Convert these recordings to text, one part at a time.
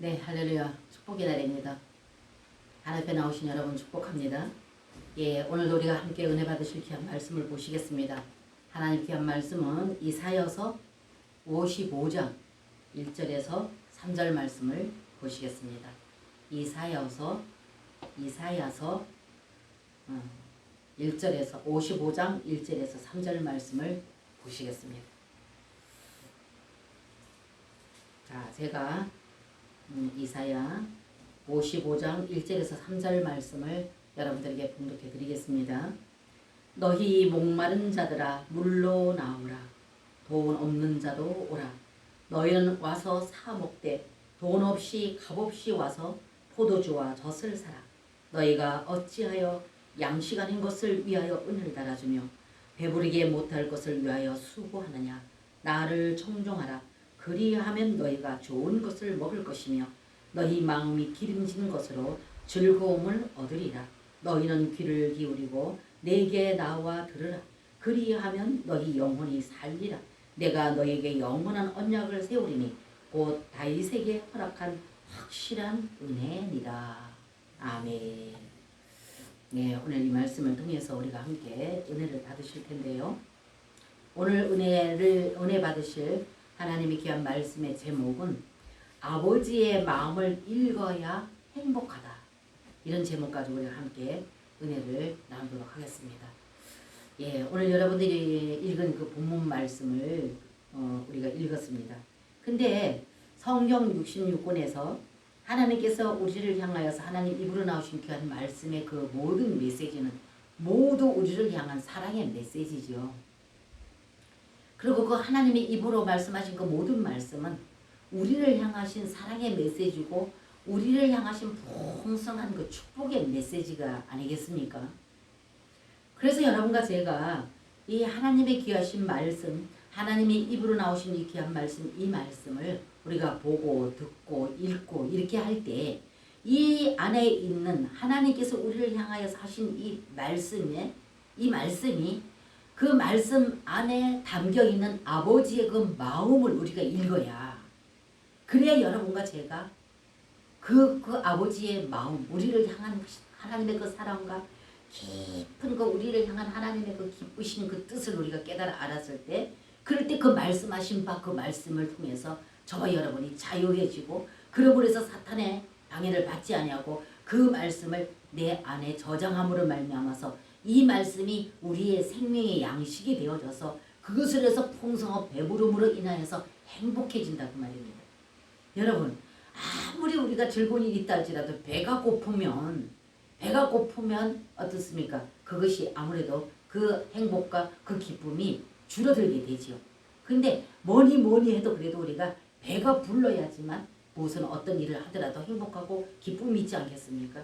네, 할렐루야. 축복의 날입니다. 하나님 앞에 나오신 여러분 축복합니다. 예, 오늘도 우리가 함께 은혜 받으실 귀한 말씀을 보시겠습니다. 하나님 귀한 말씀은 이사야서 55장 1절에서 3절 말씀을 보시겠습니다. 이사야서 1절에서 55장 1절에서 3절 말씀을 보시겠습니다. 자, 제가 이사야 55장 1절에서 3절 말씀을 여러분들에게 봉독해 드리겠습니다. 너희 목마른 자들아 물로 나오라. 돈 없는 자도 오라. 너희는 와서 사 먹되 돈 없이 값없이 와서 포도주와 젖을 사라. 너희가 어찌하여 양식 아닌 것을 위하여 은을 달아주며 배부르게 못할 것을 위하여 수고하느냐. 나를 청종하라. 그리하면 너희가 좋은 것을 먹을 것이며 너희 마음이 기름진 것으로 즐거움을 얻으리라. 너희는 귀를 기울이고 내게 나와 들으라. 그리하면 너희 영혼이 살리라. 내가 너희에게 영원한 언약을 세우리니 곧 다윗에게 허락한 확실한 은혜니라. 아멘. 네, 오늘 이 말씀을 통해서 우리가 함께 은혜를 받으실 텐데요. 오늘 은혜 받으실 하나님의 귀한 말씀의 제목은 아버지의 마음을 읽어야 행복하다. 이런 제목 가지고 우리가 함께 은혜를 나누도록 하겠습니다. 예, 오늘 여러분들이 읽은 그 본문 말씀을 우리가 읽었습니다. 근데 성경 66권에서 하나님께서 우리를 향하여서 하나님 입으로 나오신 귀한 말씀의 그 모든 메시지는 모두 우리를 향한 사랑의 메시지죠. 그리고 그 하나님의 입으로 말씀하신 그 모든 말씀은 우리를 향하신 사랑의 메시지고 우리를 향하신 풍성한 그 축복의 메시지가 아니겠습니까? 그래서 여러분과 제가 이 하나님의 귀하신 말씀, 하나님의 입으로 나오신 이 귀한 말씀, 이 말씀을 우리가 보고 듣고 읽고 이렇게 할 때 이 안에 있는 하나님께서 우리를 향하여서 하신 이 말씀이 그 말씀 안에 담겨있는 아버지의 그 마음을 우리가 읽어야, 그래야 여러분과 제가 그 아버지의 마음, 우리를 향한 하나님의 그 사랑과 깊은 그 우리를 향한 하나님의 그 기쁘신 그 뜻을 우리가 깨달아 알았을 때, 그럴 때 그 말씀하신 바 그 말씀을 통해서 저와 여러분이 자유해지고, 그러므로 해서 사탄의 방해를 받지 아니하고 그 말씀을 내 안에 저장함으로 말미암아서 이 말씀이 우리의 생명의 양식이 되어져서 그것을 해서 풍성한 배부름으로 인하여서 행복해진다 그 말입니다. 여러분, 아무리 우리가 즐거운 일이 있다 할지라도 배가 고프면 어떻습니까? 그것이 아무래도 그 행복과 그 기쁨이 줄어들게 되지요. 근데 뭐니 해도 그래도 우리가 배가 불러야지만 무슨 어떤 일을 하더라도 행복하고 기쁨이 있지 않겠습니까?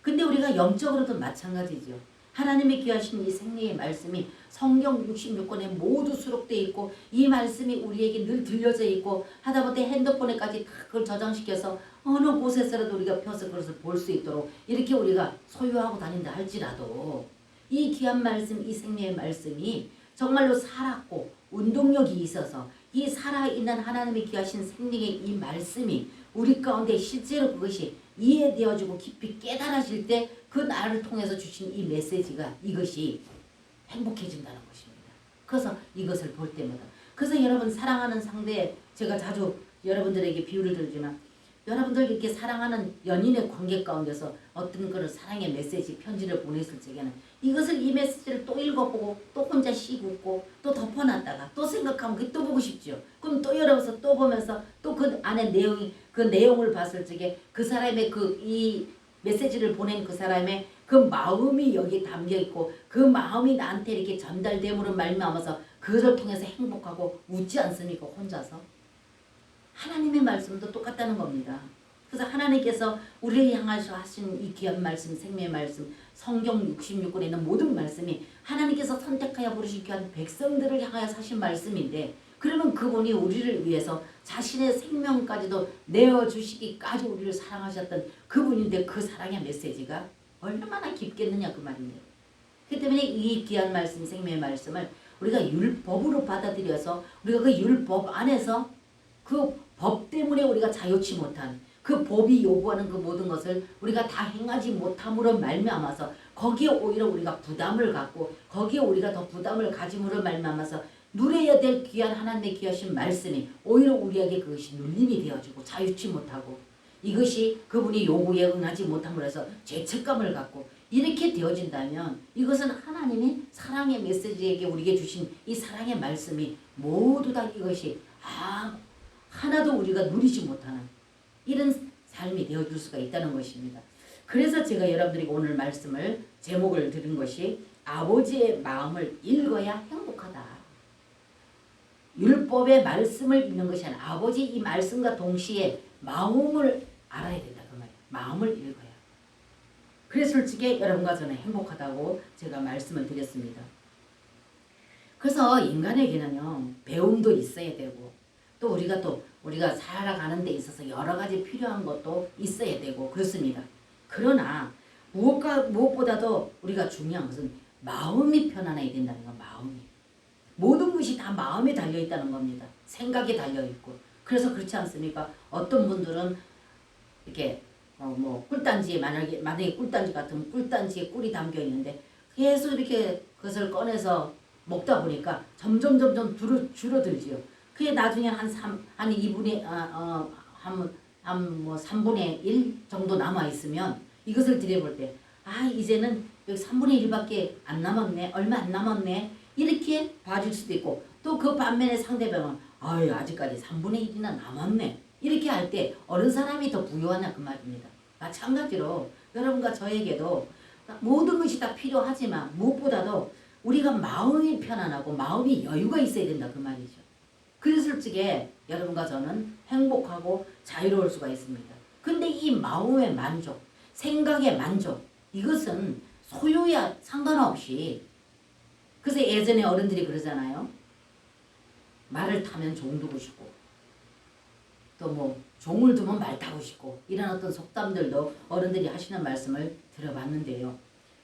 근데 우리가 영적으로도 마찬가지죠. 하나님의 귀하신 이 생명의 말씀이 성경 66권에 모두 수록되어 있고 이 말씀이 우리에게 늘 들려져 있고 하다못해 핸드폰에까지 다 그걸 저장시켜서 어느 곳에서라도 우리가 펴서 그것을 볼 수 있도록 이렇게 우리가 소유하고 다닌다 할지라도 이 귀한 말씀, 이 생명의 말씀이 정말로 살았고 운동력이 있어서 이 살아있는 하나님의 귀하신 생명의 이 말씀이 우리 가운데 실제로 그것이 이해되어지고 깊이 깨달아질 때 그 나를 통해서 주신 이 메시지가 이것이 행복해진다는 것입니다. 그래서 이것을 볼 때마다, 그래서 여러분 사랑하는 상대, 제가 자주 여러분들에게 비유를 들지만 여러분들 이렇게 사랑하는 연인의 관계 가운데서 어떤 그런 사랑의 메시지 편지를 보냈을 적에는 이것을 이 메시지를 또 읽어보고 또 혼자 씹고 또 덮어놨다가 또 생각하면 그게 또 보고 싶죠. 그럼 또 열어서 또 보면서 또 그 안에 그 내용을 봤을 적에 그 사람의 이 메시지를 보낸 그 사람의 그 마음이 여기 담겨 있고 그 마음이 나한테 이렇게 전달됨으로 말미암아서 그것을 통해서 행복하고 웃지 않습니까? 혼자서. 하나님의 말씀도 똑같다는 겁니다. 그래서 하나님께서 우리를 향하셔 하신 이 귀한 말씀, 생명의 말씀, 성경 66권에 있는 모든 말씀이 하나님께서 선택하여 부르신 귀한 백성들을 향하여 하신 말씀인데, 그러면 그분이 우리를 위해서 자신의 생명까지도 내어주시기까지 우리를 사랑하셨던 그분인데 그 사랑의 메시지가 얼마나 깊겠느냐 그 말입니다. 그렇기 때문에 이 귀한 말씀, 생명의 말씀을 우리가 율법으로 받아들여서 우리가 그 율법 안에서 그 법 때문에 우리가 자유치 못한 그 법이 요구하는 그 모든 것을 우리가 다 행하지 못함으로 말미암아서 거기에 오히려 우리가 부담을 갖고 거기에 우리가 더 부담을 가짐으로 말미암아서 누려야 될 귀한 하나님의 귀하신 말씀이 오히려 우리에게 그것이 눌림이 되어지고 자유치 못하고 이것이 그분이 요구에 응하지 못함으로 해서 죄책감을 갖고 이렇게 되어진다면 이것은 하나님이 사랑의 메시지에게 우리에게 주신 이 사랑의 말씀이 모두 다 이것이 하나도 우리가 누리지 못하는 이런 삶이 되어줄 수가 있다는 것입니다. 그래서 제가 여러분들에게 오늘 말씀을 제목을 드린 것이 아버지의 마음을 읽어야 행복하다. 율법의 말씀을 읽는 것이 아니라 아버지 이 말씀과 동시에 마음을 알아야 된다 그 말이에요. 마음을 읽어야. 그래서 솔직히 여러분과 저는 행복하다고 제가 말씀을 드렸습니다. 그래서 인간에게는요 배움도 있어야 되고 또 우리가 살아가는 데 있어서 여러 가지 필요한 것도 있어야 되고 그렇습니다. 그러나 무엇보다도 우리가 중요한 것은 마음이 편안해야 된다는 거. 마음이 모든 것이 다 마음에 달려있다는 겁니다. 생각에 달려있고 그래서 그렇지 않습니까? 어떤 분들은 이렇게 꿀단지에 만약에 꿀단지 같으면 꿀단지에 꿀이 담겨 있는데 계속 이렇게 그것을 꺼내서 먹다 보니까 점점 줄어들지요. 그게 나중에 한 2분의 뭐 3분의 1 정도 남아 있으면 이것을 들여볼 때 이제는 여기 3분의 1밖에 안 남았네. 얼마 안 남았네. 이렇게 봐줄 수도 있고 또 그 반면에 상대방은 아직까지 3분의 1이나 남았네. 이렇게 할 때 어느 사람이 더 부유하냐 그 말입니다. 마찬가지로 여러분과 저에게도 모든 것이 다 필요하지만 무엇보다도 우리가 마음이 편안하고 마음이 여유가 있어야 된다 그 말이죠. 그래서 솔직히 여러분과 저는 행복하고 자유로울 수가 있습니다. 근데 이 마음의 만족, 생각의 만족 이것은 소유야 상관없이 그래서 예전에 어른들이 그러잖아요. 말을 타면 종 두고 싶고 또 뭐 종을 두면 말 타고 싶고 이런 어떤 속담들도 어른들이 하시는 말씀을 들어봤는데요.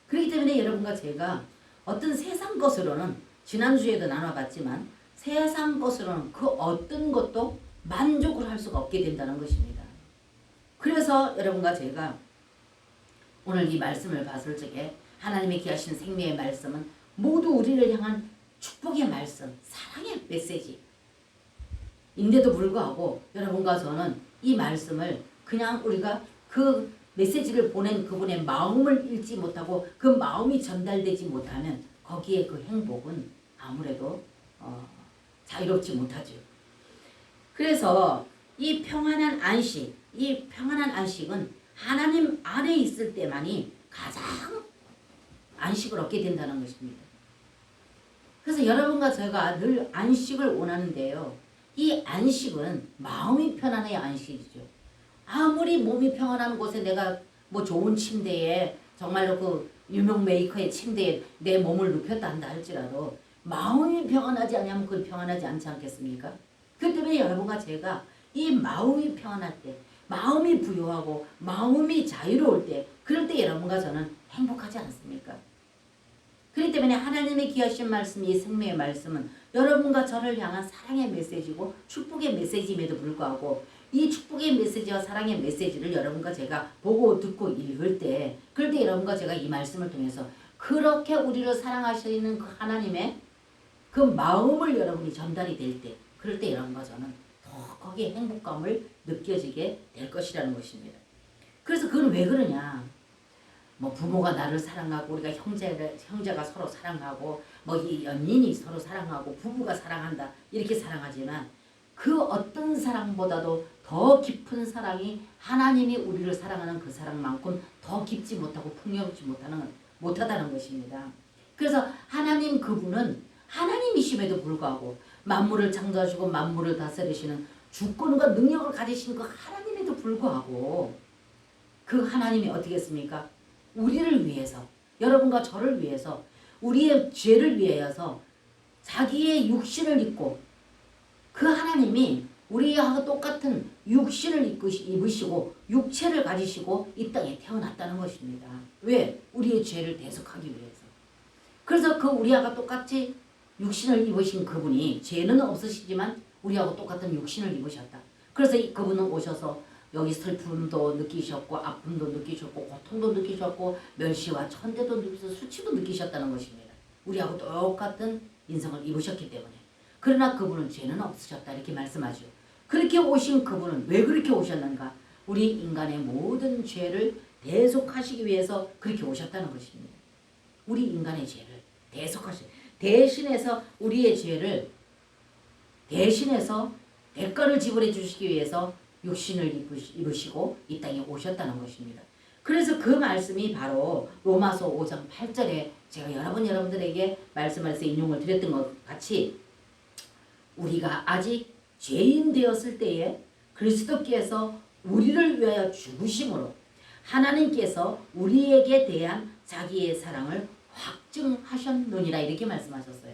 그렇기 때문에 여러분과 제가 어떤 세상 것으로는 지난주에도 나눠봤지만 세상 것으로는 그 어떤 것도 만족을 할 수가 없게 된다는 것입니다. 그래서 여러분과 제가 오늘 이 말씀을 봤을 적에 하나님의 귀하신 생명의 말씀은 모두 우리를 향한 축복의 말씀, 사랑의 메시지 인데도 불구하고 여러분과 저는 이 말씀을 그냥 우리가 그 메시지를 보낸 그분의 마음을 읽지 못하고 그 마음이 전달되지 못하면 거기에 그 행복은 아무래도 자유롭지 못하죠. 그래서 이 평안한 안식은 하나님 안에 있을 때만이 가장 안식을 얻게 된다는 것입니다. 그래서 여러분과 제가 늘 안식을 원하는데요. 이 안식은 마음이 편안해야 안식이죠. 아무리 몸이 평안한 곳에 내가 뭐 좋은 침대에 정말로 그 유명 메이커의 침대에 내 몸을 눕혔다 한다 할지라도 마음이 평안하지 않으면 그건 평안하지 않지 않겠습니까? 그렇기 때문에 여러분과 제가 이 마음이 평안할 때 마음이 부유하고 마음이 자유로울 때 그럴 때 여러분과 저는 행복하지 않습니까? 그렇기 때문에 하나님의 귀하신 말씀, 이 생명의 말씀은 여러분과 저를 향한 사랑의 메시지고 축복의 메시지임에도 불구하고 이 축복의 메시지와 사랑의 메시지를 여러분과 제가 보고 듣고 읽을 때 그럴 때 여러분과 제가 이 말씀을 통해서 그렇게 우리를 사랑하시는 그 하나님의 그 마음을 여러분이 전달이 될 때 그럴 때 여러분과 저는 더 거기에 행복감을 느껴지게 될 것이라는 것입니다. 그래서 그건 왜 그러냐. 뭐 부모가 나를 사랑하고 우리가 형제가 서로 사랑하고 뭐 이 연인이 서로 사랑하고 부부가 사랑한다 이렇게 사랑하지만 그 어떤 사랑보다도 더 깊은 사랑이 하나님이 우리를 사랑하는 그 사랑만큼 더 깊지 못하고 풍요롭지 못하다는 것입니다. 그래서 하나님 그분은 하나님이심에도 불구하고 만물을 창조하시고 만물을 다스리시는 주권과 능력을 가지신 그 하나님에도 불구하고 그 하나님이 어떻게 했습니까? 우리를 위해서 여러분과 저를 위해서 우리의 죄를 위하여서 자기의 육신을 입고 그 하나님이 우리하고 똑같은 육신을 입으시고 육체를 가지시고 이 땅에 태어났다는 것입니다. 왜? 우리의 죄를 대속하기 위해서. 그래서 그 우리하고 똑같이 육신을 입으신 그분이 죄는 없으시지만 우리하고 똑같은 육신을 입으셨다. 그래서 그분은 오셔서 여기 슬픔도 느끼셨고 아픔도 느끼셨고 고통도 느끼셨고 멸시와 천대도 느끼셨고 수치도 느끼셨다는 것입니다. 우리하고 똑같은 인성을 입으셨기 때문에. 그러나 그분은 죄는 없으셨다 이렇게 말씀하죠. 그렇게 오신 그분은 왜 그렇게 오셨는가? 우리 인간의 모든 죄를 대속하시기 위해서 그렇게 오셨다는 것입니다. 우리 인간의 죄를 대신해서 우리의 죄를 대신해서 대가를 지불해 주시기 위해서 육신을 입으시고 이 땅에 오셨다는 것입니다. 그래서 그 말씀이 바로 로마서 5장 8절에 제가 여러분들에게 말씀해서 인용을 드렸던 것 같이 우리가 아직 죄인 되었을 때에 그리스도께서 우리를 위하여 죽으심으로 하나님께서 우리에게 대한 자기의 사랑을 확증하셨느니라 이렇게 말씀하셨어요.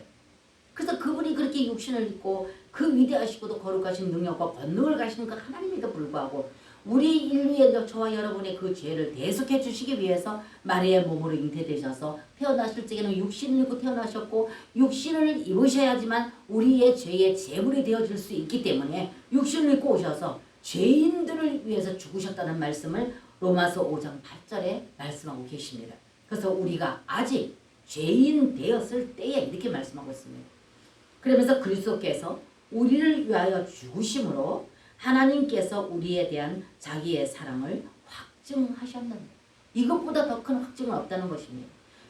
그래서 그분이 그렇게 육신을 입고 그 위대하시고도 거룩하신 능력과 권능을 가시는 그 하나님에도 불구하고 우리 인류의 저와 여러분의 그 죄를 대속해 주시기 위해서 마리아의 몸으로 잉태되셔서 태어나실 적에는 육신을 입고 태어나셨고 육신을 입으셔야지만 우리의 죄의 제물이 되어질 수 있기 때문에 육신을 입고 오셔서 죄인들을 위해서 죽으셨다는 말씀을 로마서 5장 8절에 말씀하고 계십니다. 그래서 우리가 아직 죄인 되었을 때에 이렇게 말씀하고 있습니다. 그러면서 그리스도께서 우리를 위하여 죽으심으로 하나님께서 우리에 대한 자기의 사랑을 확증하셨는데 이것보다 더 큰 확증은 없다는 것입니다.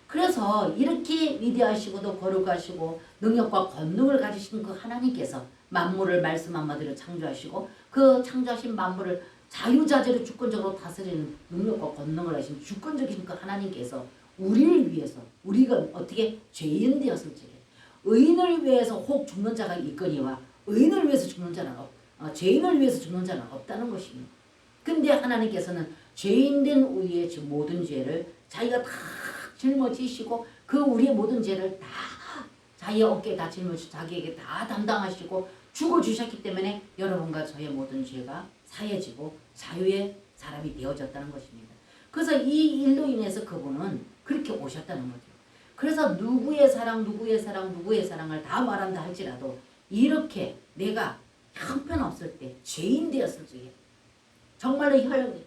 그래서 이렇게 위대하시고도 거룩하시고 능력과 권능을 가지신 그 하나님께서 만물을 말씀 한마디로 창조하시고 그 창조하신 만물을 자유자재로 주권적으로 다스리는 능력과 권능을 하신 주권적이신 그 하나님께서 우리를 위해서 우리가 어떻게 죄인 되었을 적에 의인을 위해서 혹 죽는 자가 있거니와 의인을 위해서 죽는 자는 죄인을 위해서 죽는 자는 없다는 것입니다. 근데 하나님께서는 죄인된 우리의 모든 죄를 자기가 다 짊어지시고 그 우리의 모든 죄를 다 자기의 어깨에 다 짊어지시고 자기에게 다 담당하시고 죽어주셨기 때문에 여러분과 저의 모든 죄가 사해지고 자유의 사람이 되어졌다는 것입니다. 그래서 이 일로 인해서 그분은 그렇게 오셨다는 거죠. 그래서 누구의 사랑을 다 말한다 할지라도 이렇게 내가 형편없을 때 죄인 되었을 적에 정말로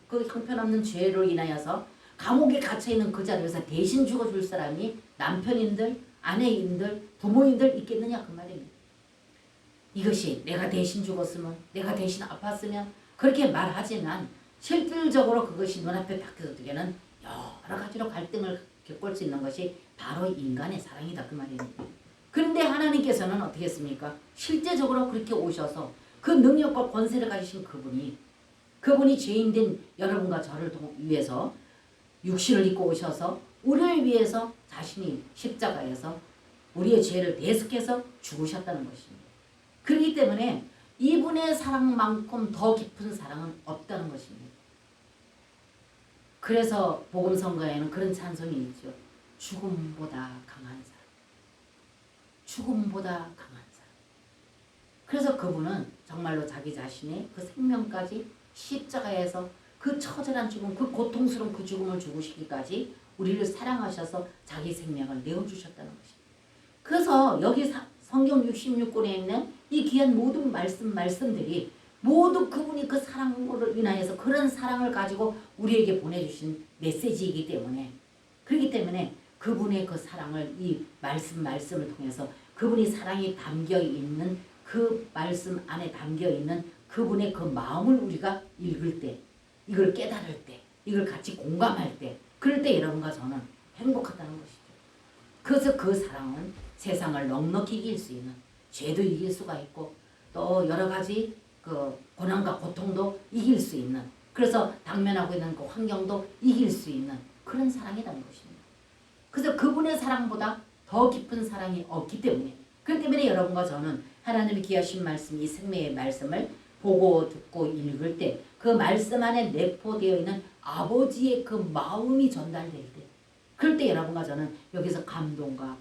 그 형편없는 죄로 인하여서 감옥에 갇혀있는 그 자리에서 대신 죽어줄 사람이 남편인들 아내인들 부모인들 있겠느냐 그 말입니다. 이것이 내가 대신 죽었으면 내가 대신 아팠으면 그렇게 말하지만 실질적으로 그것이 눈앞에 닥쳐서 되게는 여러 가지로 갈등을 겪을 수 있는 것이 바로 인간의 사랑이다 그 말입니다. 그런데 하나님께서는 어떻게 했습니까? 실제적으로 그렇게 오셔서 그 능력과 권세를 가지신 그분이 죄인된 여러분과 저를 위해서 육신을 입고 오셔서 우리를 위해서 자신이 십자가에서 우리의 죄를 대속해서 죽으셨다는 것입니다. 그렇기 때문에 이분의 사랑만큼 더 깊은 사랑은 없다는 것입니다. 그래서 복음성가에는 그런 찬송이 있죠. 죽음보다 강한 사랑. 죽음보다 강한 사랑. 그래서 그분은 정말로 자기 자신의 그 생명까지 십자가에서 그 처절한 죽음, 그 고통스러운 그 죽음을 죽으시기까지 우리를 사랑하셔서 자기 생명을 내어주셨다는 것입니다. 그래서 여기 성경 66권에 있는 이 귀한 모든 말씀들이 모두 그분이 그 사랑으로 인하여서 그런 사랑을 가지고 우리에게 보내주신 메시지이기 때문에 그렇기 때문에 그분의 그 사랑을 이 말씀을 통해서 그분이 사랑이 담겨있는 그 말씀 안에 담겨있는 그분의 그 마음을 우리가 읽을 때 이걸 깨달을 때 이걸 같이 공감할 때 그럴 때 여러분과 저는 행복하다는 것이죠. 그래서 그 사랑은 세상을 넉넉히 이길 수 있는 죄도 이길 수가 있고 또 여러 가지 그 고난과 고통도 이길 수 있는 그래서 당면하고 있는 그 환경도 이길 수 있는 그런 사랑이라는 것입니다. 그래서 그분의 사랑보다 더 깊은 사랑이 없기 때문에 그렇기 때문에 여러분과 저는 하나님이 귀하신 말씀 이 생명의 말씀을 보고 듣고 읽을 때 그 말씀 안에 내포되어 있는 아버지의 그 마음이 전달될 때 그럴 때 여러분과 저는 여기서 감동과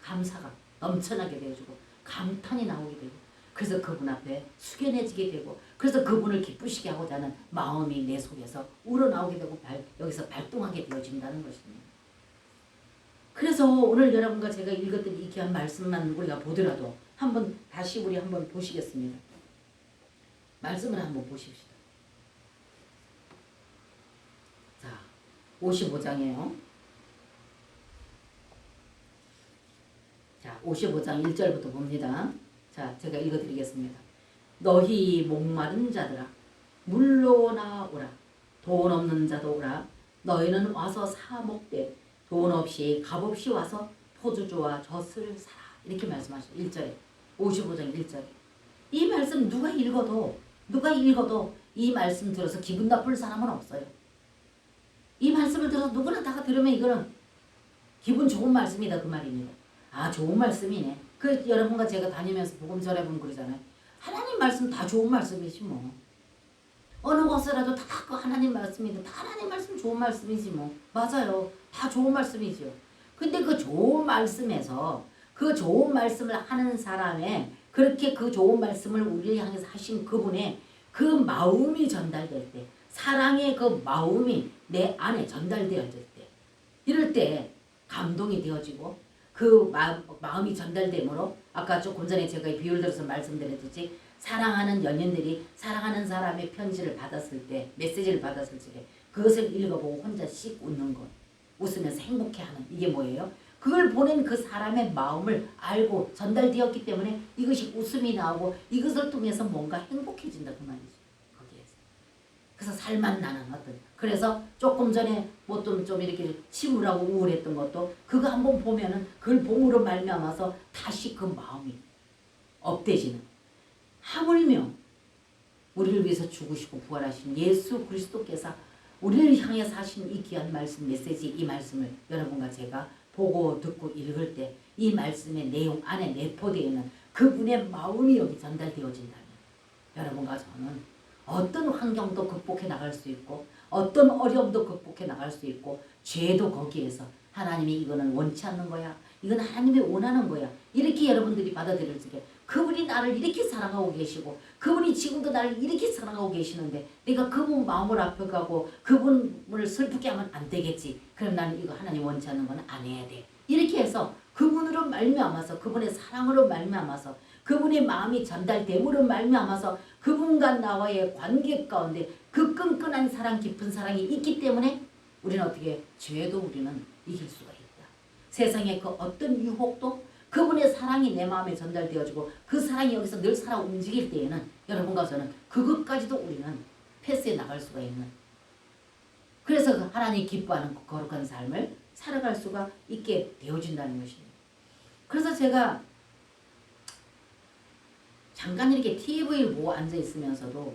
감사가 넘쳐나게 되어지고 감탄이 나오게 되고 그래서 그분 앞에 숙연해지게 되고 그래서 그분을 기쁘시게 하고자 하는 마음이 내 속에서 우러나오게 되고 여기서 발동하게 되어진다는 것입니다. 그래서 오늘 여러분과 제가 읽었던 이 귀한 말씀만 우리가 보더라도 다시 우리 한번 보시겠습니다. 말씀을 한번 보십시다. 55장이에요. 자, 55장 1절부터 봅니다. 자, 제가 읽어드리겠습니다. 너희 목마른 자들아 물로 나오라. 돈 없는 자도 오라. 너희는 와서 사 먹되 돈 없이 값없이 와서 포도주와 젖을 사라. 이렇게 말씀하셔요. 1절에 55장 1절에 이 말씀 누가 읽어도 이 말씀 들어서 기분 나쁠 사람은 없어요. 이 말씀을 들어서 누구나 다 들으면 이거는 기분 좋은 말씀이다 그 말입니다. 아, 좋은 말씀이네. 그 여러분과 제가 다니면서 복음 전해보면 그러잖아요. 하나님 말씀 다 좋은 말씀이지 뭐. 어느 것이라도 다 그 하나님 말씀이다. 다 하나님 말씀 좋은 말씀이지 뭐. 맞아요. 다 좋은 말씀이죠. 근데 그 좋은 말씀에서 그 좋은 말씀을 하는 사람의 그렇게 그 좋은 말씀을 우리를 향해서 하신 그분의 그 마음이 전달될 때, 사랑의 그 마음이 내 안에 전달되어질 때, 이럴 때 감동이 되어지고 그 마음이 전달되므로 아까 조금 전에 제가 비유를 들어서 말씀드렸듯이 사랑하는 연인들이 사랑하는 사람의 편지를 받았을 때, 메시지를 받았을 때 그것을 읽어보고 혼자 씩 웃는 것, 웃으면서 행복해하는 이게 뭐예요? 그걸 보낸 그 사람의 마음을 알고 전달되었기 때문에 이것이 웃음이 나오고 이것을 통해서 뭔가 행복해진다 그 말이죠. 거기에서. 그래서 살만 나는 어떤. 그래서 조금 전에 뭐 좀 이렇게 침울하고 우울했던 것도 그거 한번 보면은 그걸 봄으로 말미암아서 다시 그 마음이 업되지는. 하물며 우리를 위해서 죽으시고 부활하신 예수 그리스도께서 우리를 향해서 하신 이 귀한 말씀 메시지 이 말씀을 여러분과 제가 보고 듣고 읽을 때 이 말씀의 내용 안에 내포되어 있는 그분의 마음이 여기 전달되어진다면 여러분과 저는 어떤 환경도 극복해 나갈 수 있고 어떤 어려움도 극복해 나갈 수 있고 죄도 거기에서 하나님이 이거는 원치 않는 거야. 이건 하나님이 원하는 거야. 이렇게 여러분들이 받아들일 적에 그분이 나를 이렇게 사랑하고 계시고 그분이 지금도 나를 이렇게 사랑하고 계시는데 내가 그분 마음을 아프가고 그분을 슬프게 하면 안 되겠지. 그럼 나는 이거 하나님 원치 않는 건 안 해야 돼. 이렇게 해서 그분으로 말미암아서 그분의 사랑으로 말미암아서 그분의 마음이 전달됨으로 말미암아서 그분과 나와의 관계 가운데 그 끈끈한 사랑 깊은 사랑이 있기 때문에 우리는 어떻게 죄도 우리는 이길 수가 있다. 세상의 그 어떤 유혹도 그분의 사랑이 내 마음에 전달되어지고 그 사랑이 여기서 늘 살아 움직일 때에는 여러분과 저는 그것까지도 우리는 패스해 나갈 수가 있는, 그래서 그 하나님 기뻐하는 그 거룩한 삶을 살아갈 수가 있게 되어진다는 것입니다. 그래서 제가 잠깐 이렇게 TV를 보고 앉아 있으면서도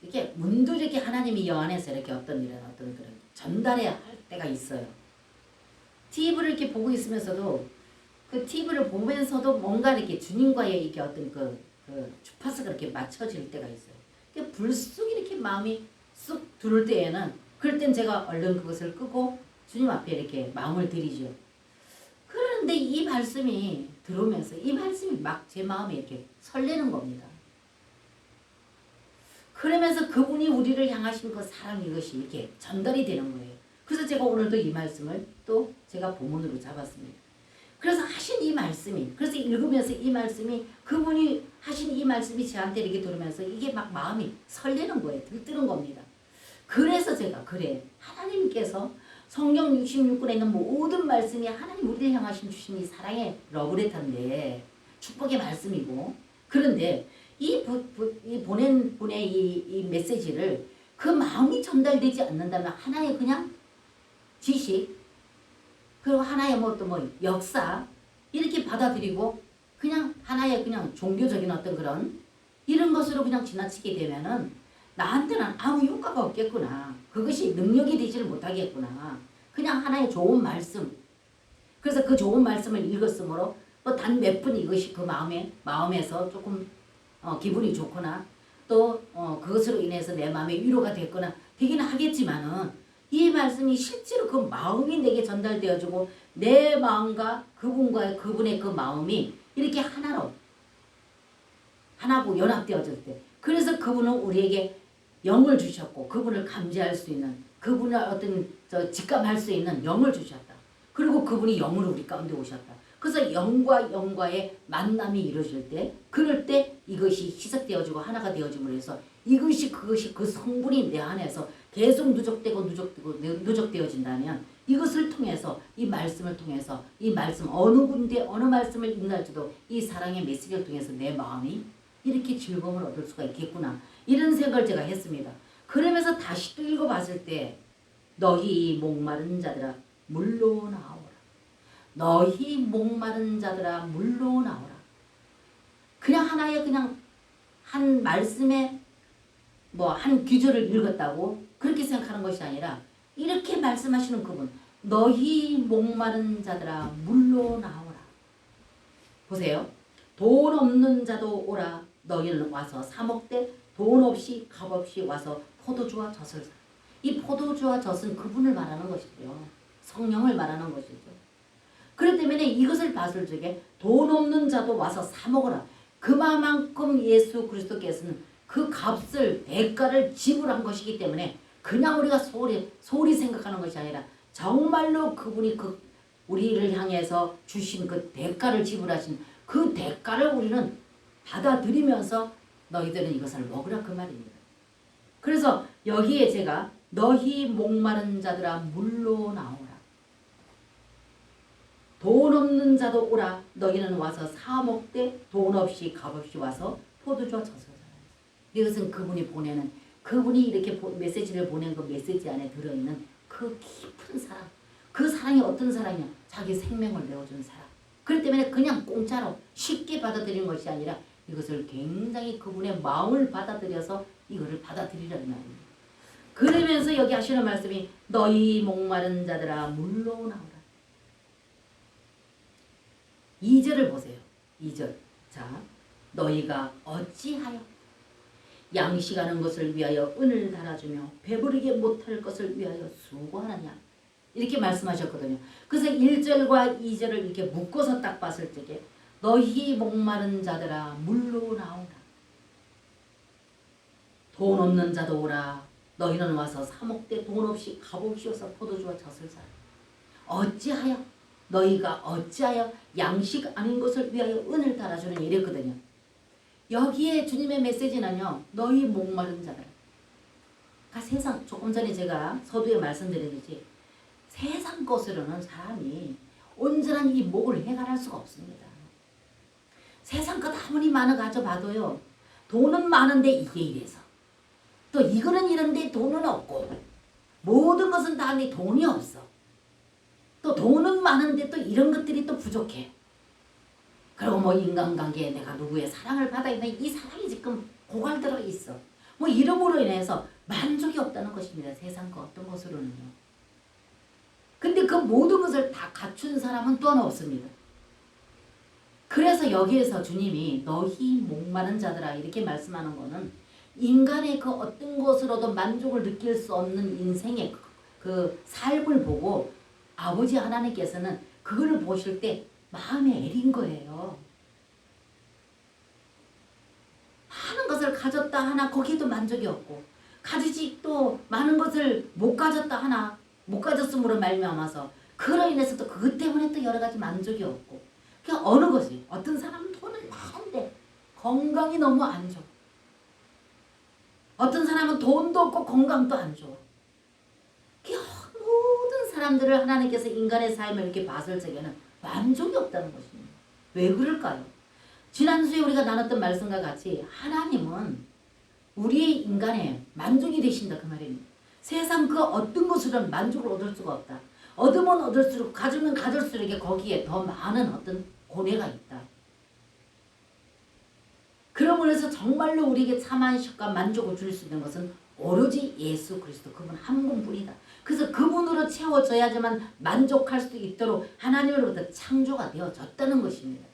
이렇게 문득 이렇게 하나님이 여 안에서 이렇게 어떤 그런 전달해야 할 때가 있어요. TV를 이렇게 보고 있으면서도 그 TV를 보면서도 뭔가 이렇게 주님과의 이게 어떤 그 주파수가 이렇게 맞춰질 때가 있어요. 불쑥 이렇게 마음이 쑥 들어올 때에는 그럴 땐 제가 얼른 그것을 끄고 주님 앞에 이렇게 마음을 드리죠. 그런데 이 말씀이 들어오면서 이 말씀이 막 제 마음에 이렇게 설레는 겁니다. 그러면서 그분이 우리를 향하신 그 사랑 이것이 이렇게 전달이 되는 거예요. 그래서 제가 오늘도 이 말씀을 또 제가 본문으로 잡았습니다. 그래서 하신 이 말씀이, 그래서 읽으면서 이 말씀이 그분이 하신 이 말씀이 저한테 이렇게 들으면서 이게 막 마음이 설레는 거예요. 들뜨는 겁니다. 그래서 제가 하나님께서 성경 66권에 있는 모든 말씀이 하나님 우리를 향하신 주신 이 사랑의 러브레터인데 축복의 말씀이고, 그런데 이 보낸 분의 이 메시지를 그 마음이 전달되지 않는다면 하나의 그냥 지식 그리고 하나의 역사 이렇게 받아들이고 그냥 하나의 그냥 종교적인 어떤 그런 이런 것으로 그냥 지나치게 되면은 나한테는 아무 효과가 없겠구나. 그것이 능력이 되지를 못하겠구나. 그냥 하나의 좋은 말씀. 그래서 그 좋은 말씀을 읽었으므로 또 단 몇 분 이것이 그 마음에서 조금 기분이 좋거나 또 그것으로 인해서 내 마음에 위로가 됐거나 되기는 하겠지만은 이 말씀이 실제로 그 마음이 내게 전달되어지고 내 마음과 그분의 그 마음이 이렇게 하나로 연합되어질 때, 그래서 그분은 우리에게 영을 주셨고 그분을 감지할 수 있는, 그분을 어떤 직감할 수 있는 영을 주셨다. 그리고 그분이 영으로 우리 가운데 오셨다. 그래서 영과 영과의 만남이 이루어질 때, 그럴 때 이것이 희석되어지고 하나가 되어짐으로 해서 이것이 그것이 그 성분이 내 안에서 계속 누적되어진다면 이것을 통해서 이 말씀을 통해서 이 말씀 어느 군데 어느 말씀을 읽날지도 이 사랑의 메시지를 통해서 내 마음이 이렇게 즐거움을 얻을 수가 있겠구나 이런 생각을 제가 했습니다. 그러면서 다시 또 읽어봤을 때 너희 목마른 자들아 물로 나오라. 너희 목마른 자들아 물로 나오라. 그냥 하나의 그냥 한 말씀에 뭐 한 규절을 읽었다고 그렇게 생각하는 것이 아니라 이렇게 말씀하시는 그분 너희 목마른 자들아 물로 나오라. 보세요. 돈 없는 자도 오라. 너희는 와서 사 먹되 돈 없이 값 없이 와서 포도주와 젖을 사. 이 포도주와 젖은 그분을 말하는 것이죠. 성령을 말하는 것이죠. 그렇기 때문에 이것을 봤을 적에 돈 없는 자도 와서 사 먹어라. 그만큼 예수 그리스도께서는 그 값을 대가를 지불한 것이기 때문에 그냥 우리가 소리 생각하는 것이 아니라 정말로 그분이 그 우리를 향해서 주신 그 대가를 지불하신 그 대가를 우리는 받아들이면서 너희들은 이것을 먹으라 그 말입니다. 그래서 여기에 제가 너희 목마른 자들아 물로 나오라. 돈 없는 자도 오라. 너희는 와서 사 먹되 돈 없이 값 없이 와서 포도주와 젖을 사라. 이것은 그분이 보내는 그분이 이렇게 메시지를 보낸 그 메시지 안에 들어있는 그 깊은 사랑. 그 사랑이 어떤 사랑이냐. 자기 생명을 내어준 사랑. 그렇기 때문에 그냥 공짜로 쉽게 받아들이는 것이 아니라 이것을 굉장히 그분의 마음을 받아들여서 이거를 받아들이라는 말입니다. 그러면서 여기 하시는 말씀이 너희 목마른 자들아 물로 나오라. 2절을 보세요. 2절. 자, 너희가 어찌하여 양식하는 것을 위하여 은을 달아주며 배부르게 못할 것을 위하여 수고하느냐. 이렇게 말씀하셨거든요. 그래서 1절과 2절을 이렇게 묶어서 딱 봤을 적에 너희 목마른 자들아 물로 나오라. 돈 없는 자도 오라. 너희는 와서 사 먹되 돈 없이 값 없이 와서 포도주와 젖을 사라. 어찌하여 너희가 어찌하여 양식 아닌 것을 위하여 은을 달아주는 이랬거든요. 여기에 주님의 메시지는요. 너희 목마른 자들. 그러니까 세상 조금 전에 제가 서두에 말씀드렸듯이 세상 것으로는 사람이 온전한 이 목을 해결할 수가 없습니다. 세상 것 아무리 많아 가져봐도요. 돈은 많은데 이게 이래서 또 이거는 이런데 돈은 없고 모든 것은 다 하는데 돈이 없어. 또 돈은 많은데 또 이런 것들이 또 부족해. 그리고 뭐 인간관계에 내가 누구의 사랑을 받아야 돼. 이 사랑이 지금 고갈되어 있어. 뭐 이름으로 인해서 만족이 없다는 것입니다. 세상 그 어떤 것으로는요. 근데 그 모든 것을 다 갖춘 사람은 또한 없습니다. 그래서 여기에서 주님이 너희 목마른 자들아 이렇게 말씀하는 거는 인간의 그 어떤 것으로도 만족을 느낄 수 없는 인생의 그 삶을 보고 아버지 하나님께서는 그거를 보실 때 마음에 애린 거예요. 많은 것을 가졌다 하나 거기에도 만족이 없고 가지지 또 많은 것을 못 가졌다 하나 못 가졌음으로 말미암아서 그로 인해서 또 그것 때문에 또 여러 가지 만족이 없고 그냥 어느 것이 어떤 사람은 돈은 많은데 건강이 너무 안 좋아. 어떤 사람은 돈도 없고 건강도 안 좋아. 모든 사람들을 하나님께서 인간의 삶을 이렇게 봤을 적에는 만족이 없다는 것입니다. 왜 그럴까요? 지난주에 우리가 나눴던 말씀과 같이 하나님은 우리의 인간에 만족이 되신다 그 말입니다. 세상 그 어떤 것으로는 만족을 얻을 수가 없다. 얻으면 얻을수록 가지면 가질수록 거기에 더 많은 어떤 고뇌가 있다. 그러므로 해서 정말로 우리에게 참안식과 만족을 줄 수 있는 것은 오로지 예수 그리스도 그분 한 분뿐이다. 그래서 그분으로 채워져야지만 만족할 수 있도록 하나님으로부터 창조가 되어졌다는 것입니다.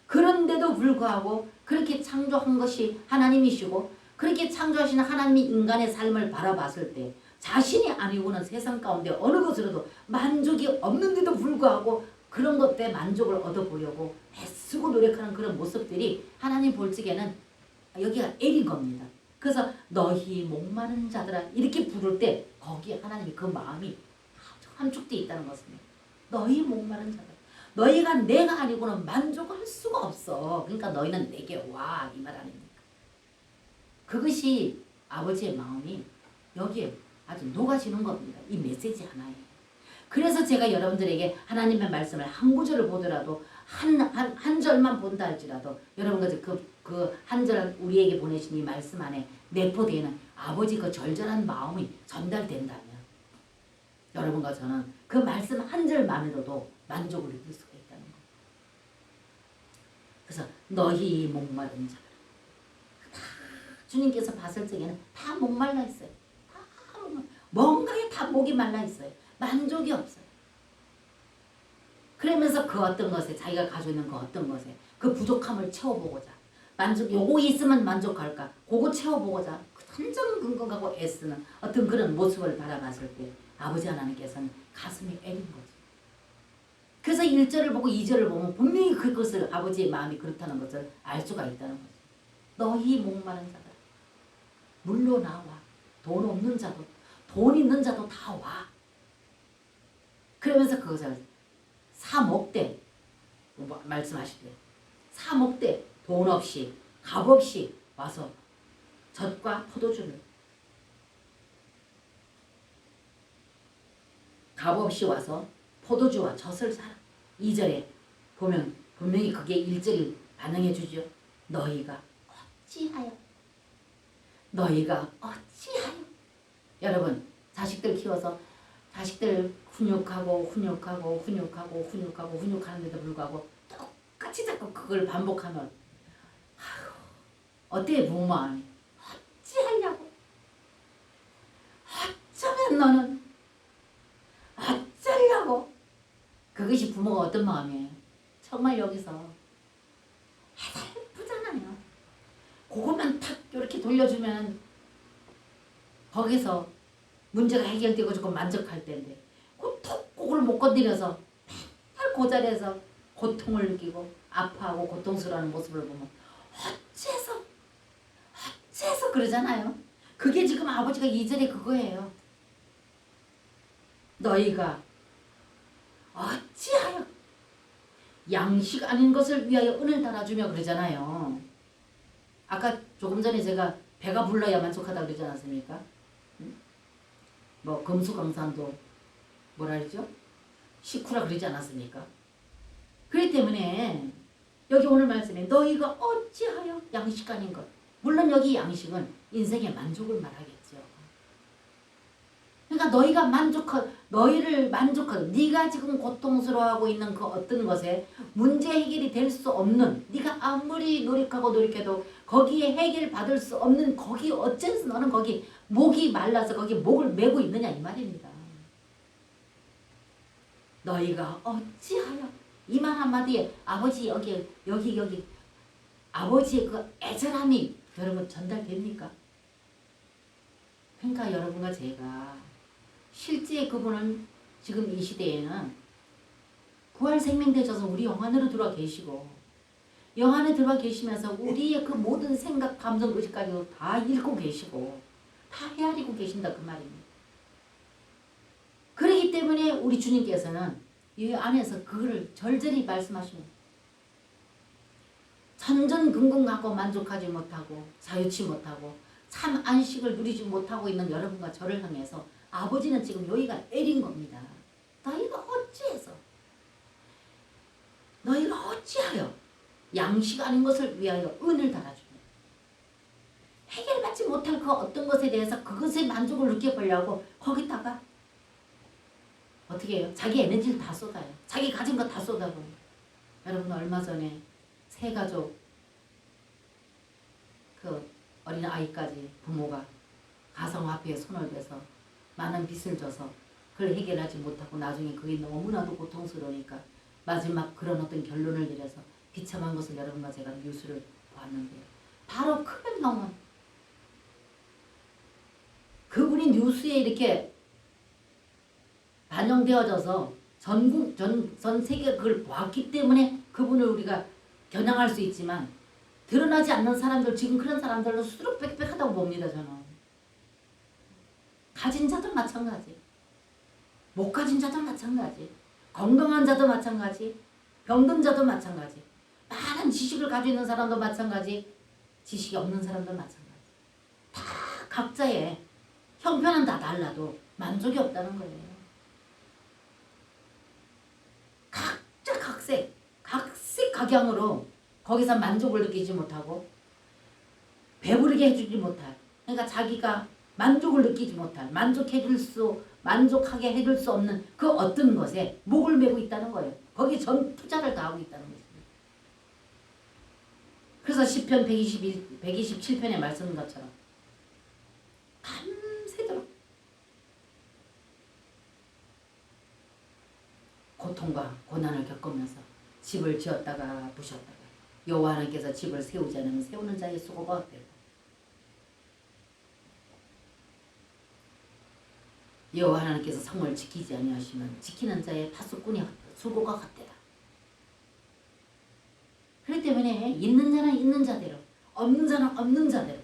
그런데도 불구하고 그렇게 창조한 것이 하나님이시고 그렇게 창조하시는 하나님이 인간의 삶을 바라봤을 때 자신이 아니고는 세상 가운데 어느 것으로도 만족이 없는데도 불구하고 그런 것에 만족을 얻어보려고 애쓰고 노력하는 그런 모습들이 하나님 볼 적에는 여기가 L인 겁니다. 그래서 너희 목마른 자들아 이렇게 부를 때 거기에 하나님이 그 마음이 함축되어 있다는 것입니다. 너희 목마른 자들. 너희가 내가 아니고는 만족할 수가 없어. 그러니까 너희는 내게 와 이 말 아닙니까? 그것이 아버지의 마음이 여기에 아주 녹아지는 겁니다. 이 메시지 하나에. 그래서 제가 여러분들에게 하나님의 말씀을 한 구절을 보더라도 한 절만 본다 할지라도 여러분과 그 한 절 우리에게 보내신 이 말씀 안에 내포되는 아버지 그 절절한 마음이 전달된다면 여러분과 저는 그 말씀 한 절만으로도 만족을 느낄 수가 있다는 거. 그래서 너희 목마른 자들 다 주님께서 봤을 적에는 다 목말라 있어요. 다 뭔가에 다 목이 말라 있어요. 만족이 없어요. 그러면서 그 어떤 것에 자기가 가지고 있는 그 어떤 것에 그 부족함을 채워보고자 요거 있으면 만족할까 그거 채워보고자 한정근근하고 애쓰는 어떤 그런 모습을 바라봤을 때 아버지 하나님께서는 가슴이 애린 거죠. 그래서 1절을 보고 2절을 보면 분명히 그것을 아버지의 마음이 그렇다는 것을 알 수가 있다는 거죠. 너희 목마른 자들 물로 나와. 돈 없는 자도 돈 있는 자도 다 와. 그러면서 그것을 사먹되 말씀하시되 사먹되 돈 없이 값 없이 와서 젖과 포도주를 값 없이 와서 포도주와 젖을 사라. 2절에 보면 분명히 그게 1절이 반응해 주죠. 너희가 어찌하여 여러분 자식들 키워서 자식들 훈육하는데도 불구하고 똑같이 자꾸 그걸 반복하면 아휴, 어때 부모 마음이 어찌하려고 어쩌면 너는 어쩌려고 그것이 부모가 어떤 마음이에요. 정말 여기서 해달부잖아요. 그것만 탁 이렇게 돌려주면 거기서 문제가 해결되고 조금 만족할 텐데 그걸 못 건드려서 맨날 그 자리에서 고통을 느끼고 아파하고 고통스러워하는 모습을 보면 어째서 그러잖아요. 그게 지금 아버지가 2절에 그거예요. 너희가 어찌하여 양식 아닌 것을 위하여 은을 달아주며 그러잖아요. 아까 조금 전에 제가 배가 불러야 만족하다 그러지 않았습니까? 뭐 금수강산도 뭐라 그러죠? 식후라 그러지 않았습니까? 그렇기 때문에 여기 오늘 말씀에 너희가 어찌하여 양식 아닌 것. 물론 여기 양식은 인생의 만족을 말하겠죠. 그러니까 너희를 만족하고 네가 지금 고통스러워하고 있는 그 어떤 것에 문제 해결이 될 수 없는 네가 아무리 노력해도 거기에 해결 받을 수 없는 거기 어째서 너는 거기 목이 말라서 거기 목을 메고 있느냐 이 말입니다. 너희가 어찌하여 이 말 한마디에 아버지 여기 아버지의 그 애절함이 여러분 전달됩니까? 그러니까 여러분과 제가 실제 그분은 지금 이 시대에는 부활 생명 되셔서 우리 영안으로 들어와 계시고 영안에 들어와 계시면서 우리의 그 모든 생각, 감정, 의식까지도 다 읽고 계시고 다 헤아리고 계신다 그 말입니다. 그렇기 때문에 우리 주님께서는 이 안에서 그거를 절절히 말씀하시는 전전긍긍하고 만족하지 못하고 자유치 못하고 참 안식을 누리지 못하고 있는 여러분과 저를 향해서 아버지는 지금 여기가 애린 겁니다. 너희가 어찌하여 양식 아닌 것을 위하여 은을 달아주며 해결받지 못할 그 어떤 것에 대해서 그것에 만족을 느껴보려고 거기다가 어떻게 해요? 자기 에너지를 다 쏟아요. 자기 가진 거 다 쏟아버려요. 여러분 얼마 전에 세 가족 그 어린아이까지 부모가 가상화폐에 손을 대서 많은 빚을 져서 그걸 해결하지 못하고 나중에 그게 너무나도 고통스러우니까 마지막 그런 어떤 결론을 내려서 비참한 것을 여러분과 제가 뉴스를 보았는데요. 바로 큰 형은 그분이 뉴스에 이렇게 반영되어져서 전 세계가 그걸 보았기 때문에 그분을 우리가 겨냥할 수 있지만 드러나지 않는 사람들 지금 그런 사람들로 수두룩 빽빽하다고 봅니다. 저는. 가진 자도 마찬가지. 못 가진 자도 마찬가지. 건강한 자도 마찬가지. 병든 자도 마찬가지. 많은 지식을 가지고 있는 사람도 마찬가지. 지식이 없는 사람도 마찬가지. 다 각자의 형편은 다 달라도 만족이 없다는 거예요. 각자 각색 각양으로 거기서 만족을 느끼지 못하고 배부르게 해주지 못할, 그러니까 자기가 만족을 느끼지 못할, 만족하게 해줄 수 없는 그 어떤 것에 목을 메고 있다는 거예요. 거기에 전 투자를 다 하고 있다는 것입니다. 그래서 시편 127편에 말씀한 것처럼 밤새도록 고통과 고난을 겪으면서 집을 지었다가 부셨다가 여호와 하나님께서 집을 세우지 않으면 세우는 자의 수고가 어때요? 여호와 하나님께서 성을 지키지 아니하시면 지키는 자의 파수꾼이 수고가 헛되다. 그렇기 때문에 있는 자는 있는 자대로, 없는 자는 없는 자대로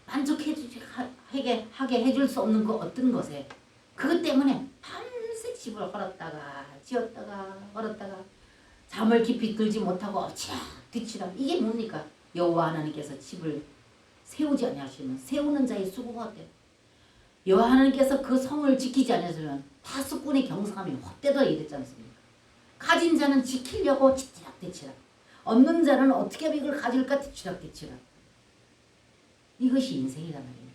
만족하게 해줄 수 없는 그 어떤 것에 그것 때문에 밤새 집을 헐었다가 지었다가 헐었다가 잠을 깊이 들지 못하고 엎치락 뒤치락. 이게 뭡니까? 여호와 하나님께서 집을 세우지 아니하시면 세우는 자의 수고가 어때요? 여호와 하나님께서 그 성을 지키지 않으시면 파수꾼의 경성함이 헛되다 이랬지 않습니까? 가진 자는 지키려고 뒤치락뒤치락, 없는 자는 어떻게 하면 이걸 가질까 뒤치락뒤치락. 이것이 인생이란 말이에요.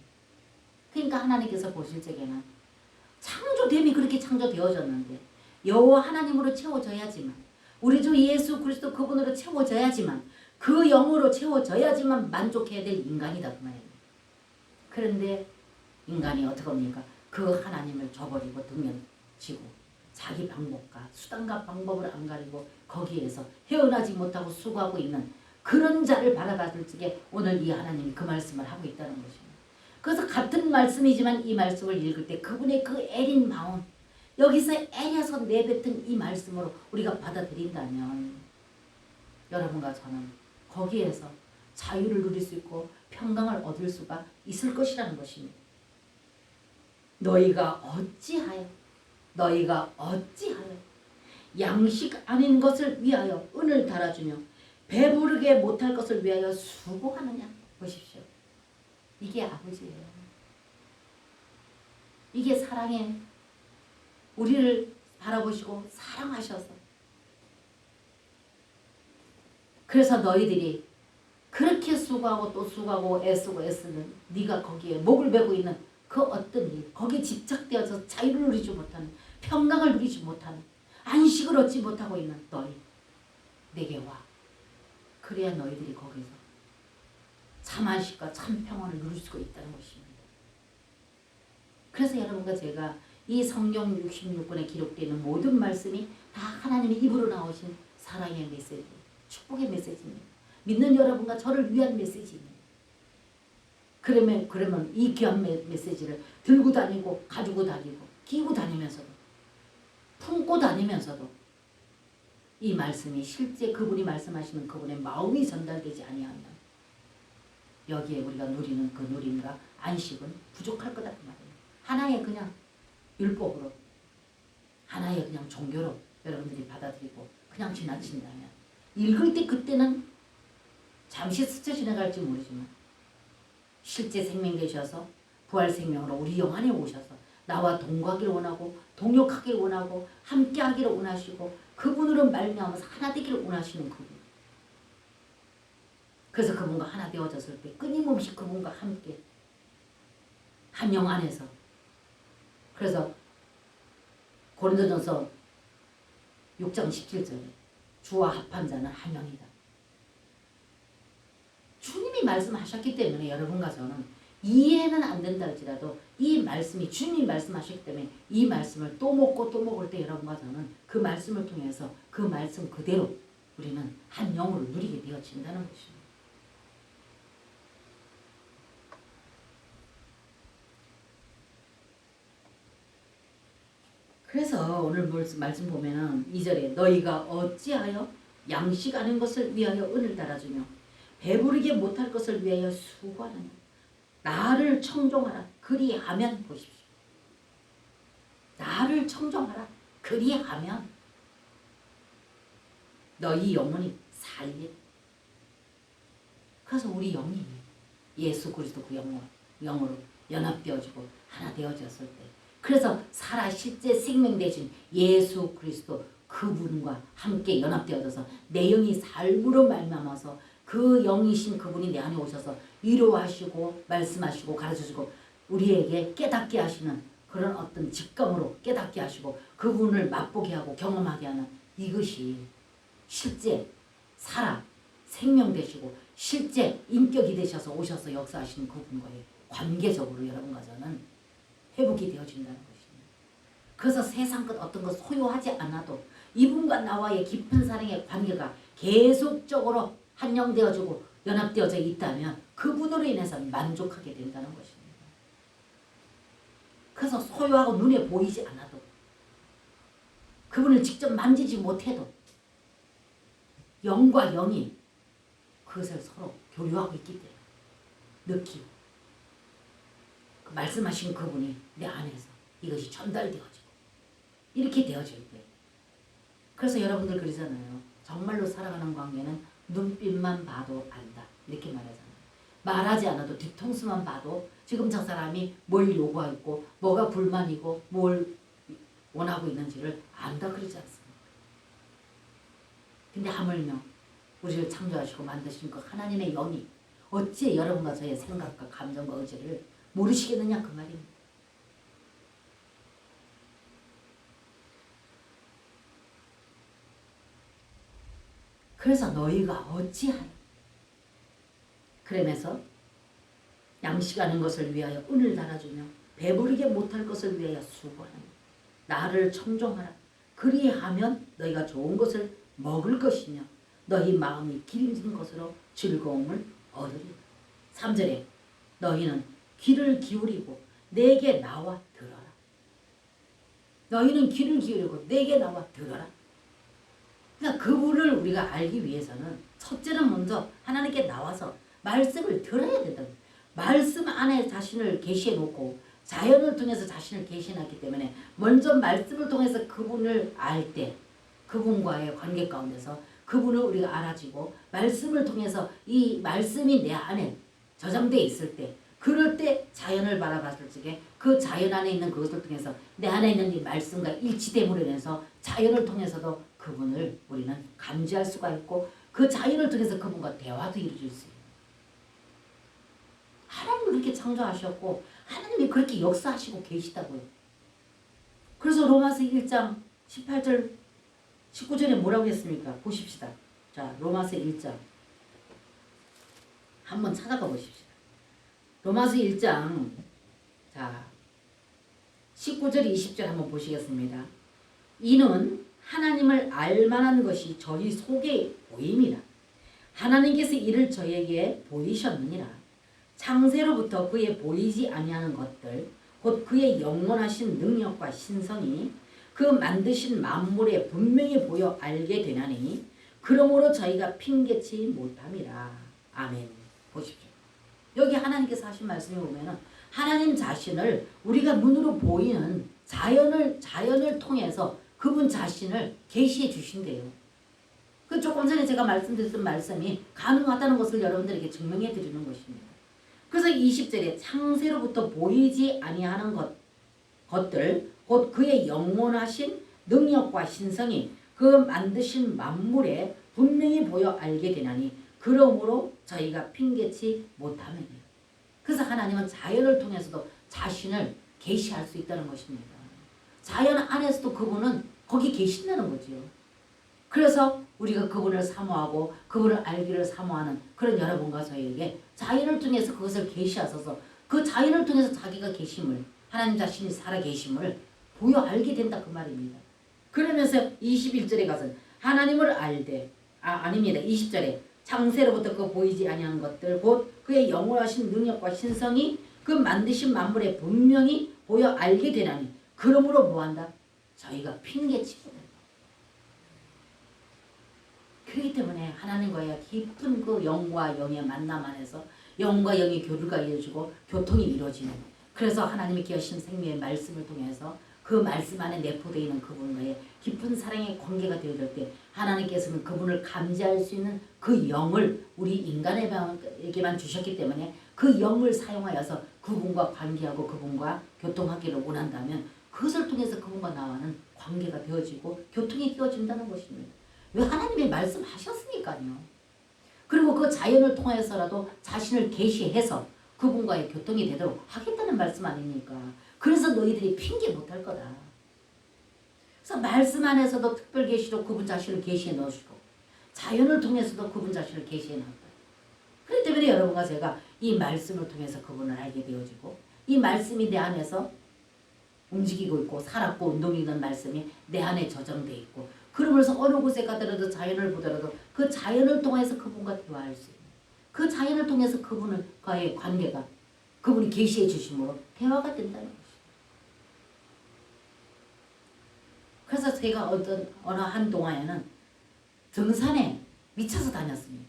그러니까 하나님께서 보실 적에는 창조됨이 그렇게 창조되어졌는데 여호와 하나님으로 채워져야지만, 우리 주 예수 그리스도 그분으로 채워져야지만, 그 영으로 채워져야지만 만족해야 될 인간이다 그 말이에요. 그런데 인간이 어떻게 합니까? 그 하나님을 저버리고 등면치고 자기 방법과 수단과 방법을 안 가리고 거기에서 헤어나지 못하고 수고하고 있는 그런 자를 바라봤을 적에 오늘 이 하나님이 그 말씀을 하고 있다는 것입니다. 그래서 같은 말씀이지만 이 말씀을 읽을 때 그분의 그 애린 마음, 여기서 애려서 내뱉은 이 말씀으로 우리가 받아들인다면 여러분과 저는 거기에서 자유를 누릴 수 있고 평강을 얻을 수가 있을 것이라는 것입니다. 너희가 어찌하여 양식 아닌 것을 위하여 은을 달아주며 배부르게 못할 것을 위하여 수고하느냐. 보십시오. 이게 아버지예요. 이게 사랑해. 우리를 바라보시고 사랑하셔서. 그래서 너희들이 그렇게 수고하고 또 수고하고 애쓰고 애쓰는 네가 거기에 목을 베고 있는 그 어떤 일, 거기에 집착되어서 자유를 누리지 못하는, 평강을 누리지 못하는, 안식을 얻지 못하고 있는 너희, 내게 와. 그래야 너희들이 거기서 참 안식과 참 평안을 누릴 수가 있다는 것입니다. 그래서 여러분과 제가 이 성경 66권에 기록되는 모든 말씀이 다 하나님의 입으로 나오신 사랑의 메시지, 축복의 메시지입니다. 믿는 여러분과 저를 위한 메시지입니다. 그러면 이 귀한 메시지를 들고 다니고 가지고 다니고 끼고 다니면서도 품고 다니면서도 이 말씀이 실제 그분이 말씀하시는 그분의 마음이 전달되지 아니하면 여기에 우리가 누리는 그 누림과 안식은 부족할 거다 그 말이에요. 하나의 그냥 율법으로, 하나의 그냥 종교로 여러분들이 받아들이고 그냥 지나친다면 읽을 때 그때는 잠시 스쳐 지나갈지 모르지만 실제 생명 되셔서 부활 생명으로 우리 영 안에 오셔서 나와 동거하기를 원하고 동역하기를 원하고 함께하기를 원하시고 그분으로 말미암아서 하나 되기를 원하시는 그분. 그래서 그분과 하나 되어졌을 때 끊임없이 그분과 함께 한 영 안에서. 그래서 고린도전서 6장 17절에 주와 합한 자는 한 영이다. 주님이 말씀하셨기 때문에 여러분과 저는 이해는 안 된다 할지라도 이 말씀이 주님이 말씀하셨기 때문에 이 말씀을 또 먹고 또 먹을 때 여러분과 저는 그 말씀을 통해서 그 말씀 그대로 우리는 한 영으로 누리게 되어진다는 것입니다. 그래서 오늘 말씀 보면은 2절에 너희가 어찌하여 양식 아닌 것을 위하여 은을 달아주며 배부르게 못할 것을 위하여 수고하느냐. 나를 청종하라. 그리하면 보십시오. 나를 청종하라. 그리하면 너희 영혼이 살리. 그래서 우리 영이 예수 그리스도 그 영으로 연합되어지고 하나 되어졌을 때, 그래서 살아 실제 생명 되신 예수 그리스도 그분과 함께 연합되어져서 내 영이 삶으로 말미암아서 그 영이신 그분이 내 안에 오셔서 위로하시고 말씀하시고 가르쳐주고 우리에게 깨닫게 하시는 그런 어떤 직감으로 깨닫게 하시고 그분을 맛보게 하고 경험하게 하는, 이것이 실제 살아 생명 되시고 실제 인격이 되셔서 오셔서 역사하시는 그분과의 관계적으로 여러분과 저는 회복이 되어진다는 것입니다. 그래서 세상 것 어떤 것 소유하지 않아도 이분과 나와의 깊은 사랑의 관계가 계속적으로 한영되어지고 연합되어져 있다면 그분으로 인해서 만족하게 된다는 것입니다. 그래서 소유하고 눈에 보이지 않아도 그분을 직접 만지지 못해도 영과 영이 그것을 서로 교류하고 있기 때문에 느끼고 그 말씀하신 그분이 내 안에서 이것이 전달되어지고 이렇게 되어질 때, 그래서 여러분들 그러잖아요. 정말로 살아가는 관계는 눈빛만 봐도 안다 이렇게 말하잖아요. 말하지 않아도 뒤통수만 봐도 지금 저 사람이 뭘 요구하고 뭐가 불만이고 뭘 원하고 있는지를 안다 그러지 않습니까? 근데 하물며 우리를 창조하시고 만드신 그 하나님의 영이 어찌 여러분과 저의 생각과 감정과 의지를 모르시겠느냐 그 말입니다. 그래서 너희가 어찌하여, 그러면서 양식하는 것을 위하여 은을 달아주며 배부르게 못할 것을 위하여 수고하는 나를 청종하라. 그리하면 너희가 좋은 것을 먹을 것이며 너희 마음이 기름진 것으로 즐거움을 얻으리라. 3절에 너희는 귀를 기울이고 내게 나와 들어라. 너희는 귀를 기울이고 내게 나와 들어라. 그러니까 그분을 우리가 알기 위해서는 첫째는 먼저 하나님께 나와서 말씀을 들어야 된다. 말씀 안에 자신을 계시해 놓고 자연을 통해서 자신을 계시해 놨기 때문에 먼저 말씀을 통해서 그분을 알 때 그분과의 관계 가운데서 그분을 우리가 알아지고 말씀을 통해서 이 말씀이 내 안에 저장되어 있을 때, 그럴 때 자연을 바라봤을 적에 그 자연 안에 있는 그것을 통해서 내 안에 있는 이 말씀과 일치됨으로 인해서 자연을 통해서도 그분을 우리는 감지할 수가 있고 그 자연을 통해서 그분과 대화도 이루어질 수 있어요. 하나님이 그렇게 창조하셨고 하나님이 그렇게 역사하시고 계시다고요. 그래서 로마서 1장 18절 19절에 뭐라고 했습니까? 보십시다. 자, 로마서 1장 한번 찾아가 보십시다. 로마서 1장 자 19절 20절 한번 보시겠습니다. 이는 하나님을 알만한 것이 저희 속에 보임이라. 하나님께서 이를 저에게 보이셨느니라. 창세로부터 그의 보이지 아니하는 것들 곧 그의 영원하신 능력과 신성이 그 만드신 만물에 분명히 보여 알게 되나니 그러므로 저희가 핑계치 못함이라. 아멘. 보십시오. 여기 하나님께서 하신 말씀에 보면은 하나님 자신을 우리가 눈으로 보이는 자연을 통해서 그분 자신을 계시해 주신대요. 그 조금 전에 제가 말씀드렸던 말씀이 가능하다는 것을 여러분들에게 증명해 드리는 것입니다. 그래서 20절에 창세로부터 보이지 아니하는 것들 곧 그의 영원하신 능력과 신성이 그 만드신 만물에 분명히 보여 알게 되나니 그러므로 저희가 핑계치 못하면이요. 그래서 하나님은 자연을 통해서도 자신을 계시할 수 있다는 것입니다. 자연 안에서도 그분은 거기 계신다는 거죠. 그래서 우리가 그분을 사모하고 그분을 알기를 사모하는 그런 여러분과 저에게 자연을 통해서 그것을 계시하셔서 그 자연을 통해서 자기가 계심을, 하나님 자신이 살아 계심을 보여 알게 된다 그 말입니다. 그러면서 21절에 가서 하나님을 알되 아닙니다. 20절에 창세로부터 그 보이지 아니하는 것들 곧 그의 영원하신 능력과 신성이 그 만드신 만물에 분명히 보여 알게 되나니 그러므로 뭐한다? 저희가 핑계치고 그렇기 때문에 하나님과의 깊은 그 영과 영의 만남 안에서 영과 영의 교류가 이루어지고 교통이 이루어지는, 그래서 하나님이 기하신 생명의 말씀을 통해서 그 말씀 안에 내포되어 있는 그분과의 깊은 사랑의 관계가 되어질 때 하나님께서는 그분을 감지할 수 있는 그 영을 우리 인간에게만 주셨기 때문에 그 영을 사용하여서 그분과 관계하고 그분과 교통하기를 원한다면 그것을 통해서 그분과 나와는 관계가 되어지고 교통이 되어진다는 것입니다. 왜? 하나님이 말씀하셨으니까요. 그리고 그 자연을 통해서라도 자신을 계시해서 그분과의 교통이 되도록 하겠다는 말씀 아닙니까? 그래서 너희들이 핑계 못할 거다. 그래서 말씀 안에서도 특별 계시로 그분 자신을 계시해 넣으시고 자연을 통해서도 그분 자신을 계시해 넣었다. 그렇기 때문에 여러분과 제가 이 말씀을 통해서 그분을 알게 되어지고 이 말씀이 내 안에서 움직이고 있고 살았고 운동이 있는 말씀이 내 안에 저장되어 있고 그러면서 어느 곳에 가더라도 자연을 보더라도 그 자연을 통해서 그분과 대화할 수 있는 그 자연을 통해서 그분과의 관계가 그분이 계시해 주심으로 대화가 된다는 것입니다. 그래서 제가 어느 한 동안에는 등산에 미쳐서 다녔습니다.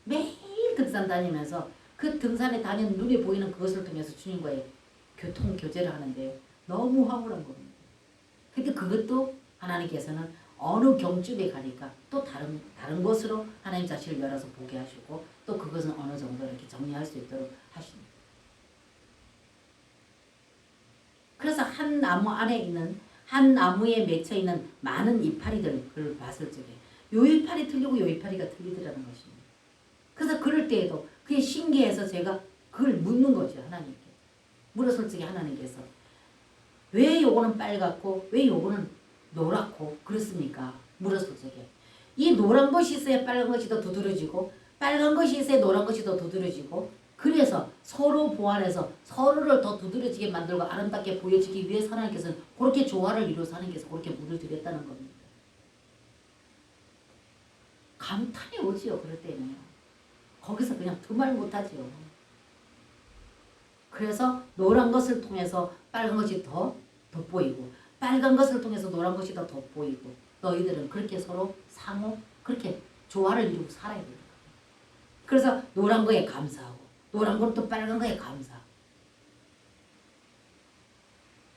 매일 등산 다니면서 그 등산에 다니는 눈에 보이는 그것을 통해서 주님과의 교통 교제를 하는데요. 너무 황홀한 겁니다. 근데 그것도 하나님께서는 어느 경쯤에 가니까 또 다른 것으로 하나님 자신을 열어서 보게 하시고 또 그것은 어느 정도 이렇게 정리할 수 있도록 하십니다. 그래서 한 나무 안에 있는 한 나무에 맺혀 있는 많은 이파리들을 봤을 적에 요 이파리 틀리고 요 이파리가 틀리더라는 것입니다. 그래서 그럴 때에도 그게 신기해서 제가 그걸 묻는 거죠. 하나님께. 물었을 적에 하나님께서 왜 요거는 빨갛고 왜 요거는 노랗고 그렇습니까? 물었을 적에 이 노란 것이 있어야 빨간 것이 더 두드러지고 빨간 것이 있어야 노란 것이 더 두드러지고 그래서 서로 보완해서 서로를 더 두드러지게 만들고 아름답게 보여지기 위해서 하나님께서는 그렇게 조화를 이루어서 하나님께서 그렇게 물을 드렸다는 겁니다. 감탄이 오지요. 그럴 때는요. 거기서 그냥 두말 못하지요. 그래서 노란 것을 통해서 빨간 것이 더 돋보이고 빨간 것을 통해서 노란 것이 더 돋보이고 너희들은 그렇게 서로 상호 그렇게 조화를 이루고 살아야 됩니다. 그래서 노란 거에 감사하고 노란 것도 빨간 거에 감사.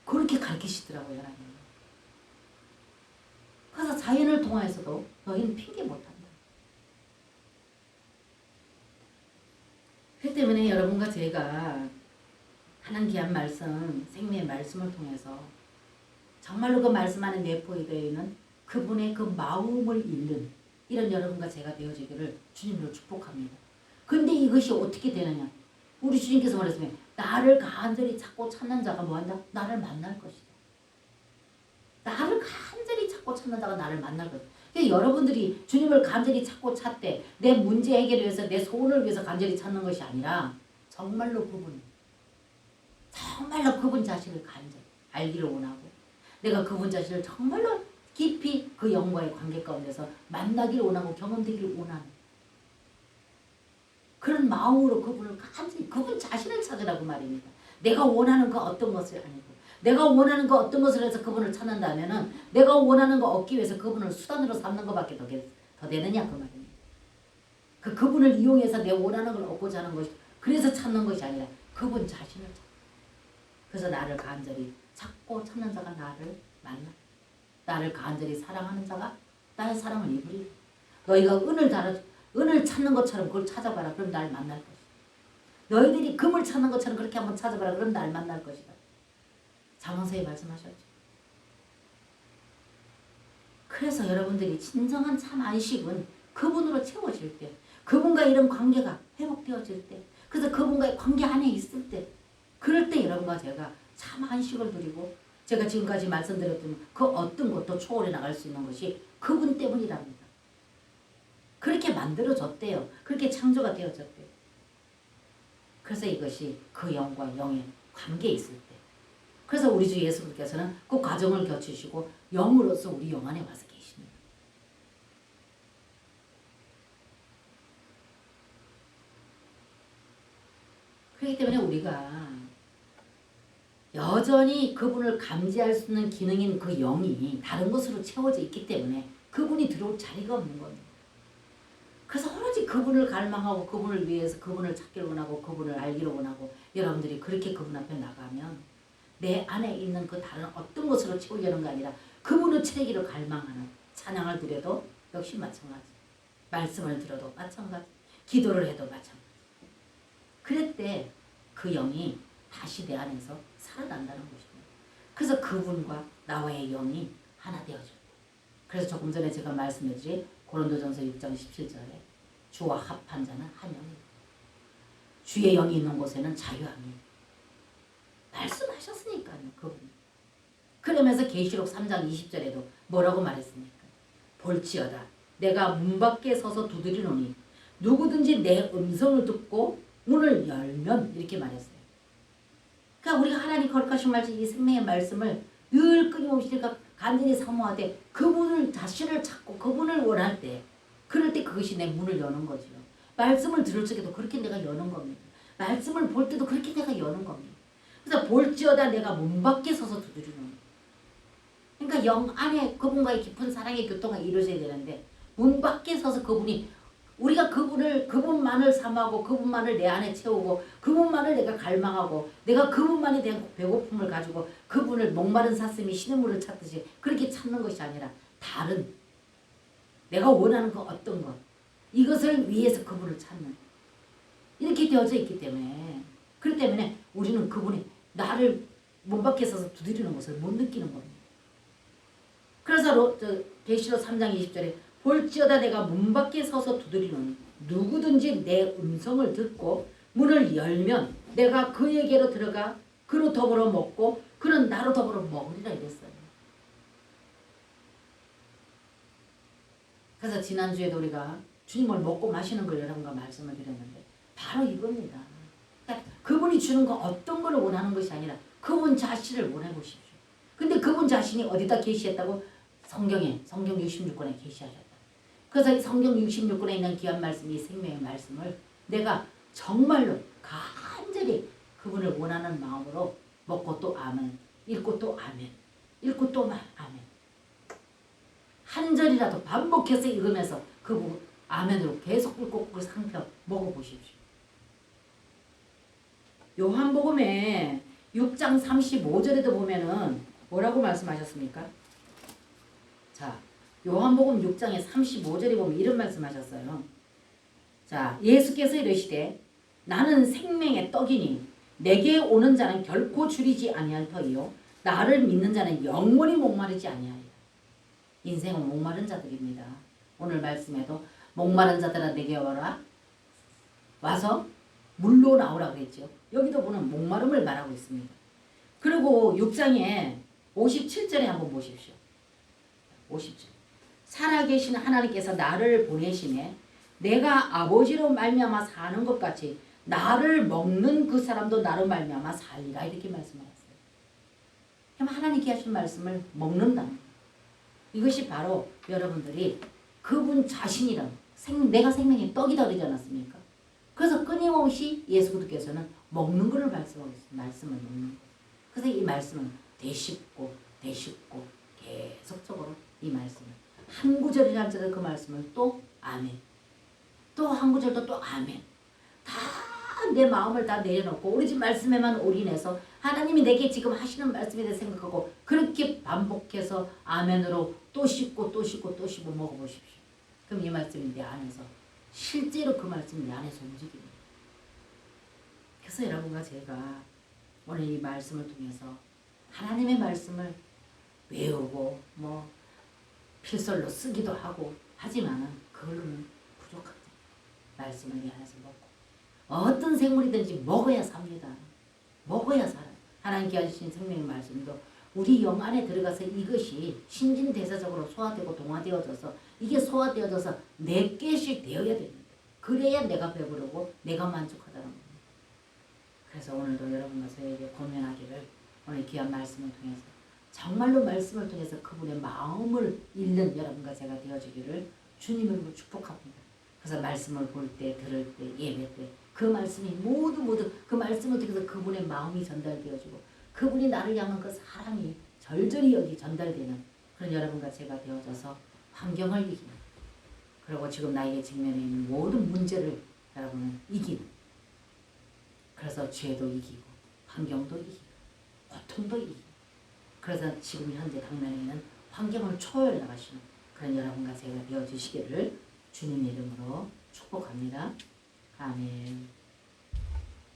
그렇게 가르치시더라고요. 하나님. 그래서 자연을 통해서도 너희는 핑계 못한다. 그렇기 때문에 여러분과 제가 하나님 귀한 말씀, 생명의 말씀을 통해서 정말로 그 말씀 안에 내포되어 있는 그분의 그 마음을 읽는 이런 여러분과 제가 되어지기를 주님으로 축복합니다. 근데 이것이 어떻게 되느냐? 우리 주님께서 말했으면 나를 간절히 찾고 찾는 자가 뭐한다? 나를 만날 것이다. 나를 간절히 찾고 찾는 자가 나를 만날 것이다. 그러니까 여러분들이 주님을 간절히 찾고 찾되 내 문제 해결을 위해서 내 소원을 위해서 간절히 찾는 것이 아니라 정말로 그분 자신을 간절히 알기를 원하고 내가 그분 자신을 정말로 깊이 그 영과의 관계 가운데서 만나기를 원하고 경험되기를 원하는 그런 마음으로 그분을 간절히 그분 자신을 찾으라고 말입니다. 내가 원하는 그 어떤 것을 아니고 내가 원하는 그 어떤 것을 해서 그분을 찾는다면은 내가 원하는 거 얻기 위해서 그분을 수단으로 삼는 것밖에 더 되느냐 그 말입니다. 그분을 이용해서 내 원하는 걸 얻고자 하는 것이 그래서 찾는 것이 아니라 그분 자신을 찾는 그래서 나를 간절히 찾고 찾는 자가 나를 만나. 나를 간절히 사랑하는 자가 나의 사랑을 입으리. 너희가 은을 찾는 것처럼 그걸 찾아봐라. 그럼 날 만날 것이다. 너희들이 금을 찾는 것처럼 그렇게 한번 찾아봐라. 그럼 날 만날 것이다. 장원서에 말씀하셨죠. 그래서 여러분들이 진정한 참 안식은 그분으로 채워질 때 그분과 이런 관계가 회복되어질 때 그래서 그분과의 관계 안에 있을 때 그럴 때 여러분과 제가 참 안식을 누리고 제가 지금까지 말씀드렸던 그 어떤 것도 초월해 나갈 수 있는 것이 그분 때문이랍니다. 그렇게 만들어졌대요. 그렇게 창조가 되어졌대요. 그래서 이것이 그 영과 영의 관계에 있을 때 그래서 우리 주 예수님께서는 그 과정을 거치시고 영으로서 우리 영 안에 와서 계십니다. 그렇기 때문에 우리가 여전히 그분을 감지할 수 있는 기능인 그 영이 다른 것으로 채워져 있기 때문에 그분이 들어올 자리가 없는 겁니다. 그래서 오로지 그분을 갈망하고 그분을 위해서 그분을 찾기를 원하고 그분을 알기를 원하고 여러분들이 그렇게 그분 앞에 나가면 내 안에 있는 그 다른 어떤 것으로 채우려는 게 아니라 그분을 채우기를 갈망하는 찬양을 드려도 역시 마찬가지 말씀을 들어도 마찬가지 기도를 해도 마찬가지 그랬대 그 영이 다시 내 안에서 살아난다는 것입니다. 그래서 그분과 나와의 영이 하나 되어졌대. 그래서 조금 전에 제가 말씀드린 고린도전서 6장 17절에 주와 합한 자는 한 영이다. 주의 영이 있는 곳에는 자유함이 말씀하셨으니까요. 그분. 그러면서 계시록 3장 20절에도 뭐라고 말했습니까? 볼지어다 내가 문 밖에 서서 두드리노니 누구든지 내 음성을 듣고 문을 열면 이렇게 말했어요. 그러니까 우리가 하나님 거룩하신 말씀 이 생명의 말씀을 늘 끊임없이 우리가 간절히 사모하되 그분을 자신을 찾고 그분을 원할 때 그럴 때 그것이 내 문을 여는 거죠. 말씀을 들을 적에도 그렇게 내가 여는 겁니다. 말씀을 볼 때도 그렇게 내가 여는 겁니다. 그래서 볼지어다 내가 문 밖에 서서 두드리노니 그러니까 영 안에 그분과의 깊은 사랑의 교통이 이루어져야 되는데 문 밖에 서서 그분이 우리가 그분만을 사모하고 그분만을 내 안에 채우고 그분만을 내가 갈망하고 내가 그분만에 대한 배고픔을 가지고 그분을 목마른 사슴이 신음물을 찾듯이 그렇게 찾는 것이 아니라 다른 내가 원하는 그 어떤 것 이것을 위해서 그분을 찾는 이렇게 되어져 있기 때문에 그렇기 때문에 우리는 그분이 나를 문 밖에 서서 두드리는 것을 못 느끼는 겁니다. 그래서 계시록 3장 20절에 볼지어다 내가 문 밖에 서서 두드리노니 누구든지 내 음성을 듣고 문을 열면 내가 그에게로 들어가 그로 더불어 먹고 그는 나로 더불어 먹으리라 이랬어요. 그래서 지난주에도 우리가 주님을 먹고 마시는 걸 여러분과 말씀을 드렸는데 바로 이겁니다. 그러니까 그분이 주는 거 어떤 걸 원하는 것이 아니라 그분 자신을 원해 보십시오. 근데 그분 자신이 어디다 계시했다고? 성경 66권에 계시하셨다. 그래서 이 성경 66권에 있는 귀한 말씀, 이 생명의 말씀을 내가 정말로 간절히 그분을 원하는 마음으로 먹고 또 아멘, 읽고 또 아멘, 읽고 또 아멘. 한 절이라도 반복해서 읽으면서 그 아멘으로 계속 꿀꺽꿀 상표 먹어보십시오. 요한복음에 6장 35절에도 보면은 뭐라고 말씀하셨습니까? 자, 요한복음 6장의 35절에 보면 이런 말씀하셨어요. 자, 예수께서 이르시되 나는 생명의 떡이니 내게 오는 자는 결코 줄이지 아니할 터이요 나를 믿는 자는 영원히 목마르지 아니하리라. 인생은 목마른 자들입니다. 오늘 말씀에도 목마른 자들아 내게 와라 와서 물로 나오라 그랬죠. 여기도 보면 목마름을 말하고 있습니다. 그리고 6장에 57절에 한번 보십시오. 50절. 살아계신 하나님께서 나를 보내심에 내가 아버지로 말미암아 사는 것 같이 나를 먹는 그 사람도 나로 말미암아 살리라 이렇게 말씀하셨어요. 그럼 하나님께 하신 말씀을 먹는다. 이것이 바로 여러분들이 그분 자신이란 내가 생명의 떡이다 그러지 않았습니까? 그래서 끊임없이 예수 그리스도께서는 먹는 것을 말씀하고 있어요. 말씀을 먹는 것. 그래서 이 말씀은 되씹고 계속적으로 이 말씀을 한 구절이나 할지라도 그 말씀을 또 아멘 또 한 구절도 또 아멘 다 내 마음을 다 내려놓고 우리 집 말씀에만 올인해서 하나님이 내게 지금 하시는 말씀에 대해 생각하고 그렇게 반복해서 아멘으로 또 씹고 먹어보십시오. 그럼 이 말씀이 내 안에서 실제로 그 말씀이 내 안에서 움직입니다. 그래서 여러분과 제가 오늘 이 말씀을 통해서 하나님의 말씀을 외우고 필설로 쓰기도 하고 하지만은 그걸로는 부족합니다. 말씀을 내 안에서 먹고 어떤 생물이든지 먹어야 삽니다. 먹어야 살아요. 하나님께 주신 생명의 말씀도 우리 영 안에 들어가서 이것이 신진대사적으로 소화되고 동화되어져서 이게 소화되어져서 내 것이 되어야 됩니다. 그래야 내가 배부르고 내가 만족하다는 겁니다. 그래서 오늘도 여러분과 저에게 고면하기를 오늘 귀한 말씀을 통해서 정말로 말씀을 통해서 그분의 마음을 읽는 여러분과 제가 되어주기를 주님으로 축복합니다. 그래서 말씀을 볼 때, 들을 때, 예배 때 그 말씀이 모두 그 말씀을 통해서 그분의 마음이 전달되어지고 그분이 나를 향한 그 사랑이 절절히 여기 전달되는 그런 여러분과 제가 되어져서 환경을 이기는 그리고 지금 나에게 직면해 있는 모든 문제를 여러분은 이기는 그래서 죄도 이기고 환경도 이기고 고통도 이기고 그래서 지금 현재 당면에 있는 환경을 초월해 나가시는 그런 여러분과 제가 되어주시기를 주님의 이름으로 축복합니다. 아멘.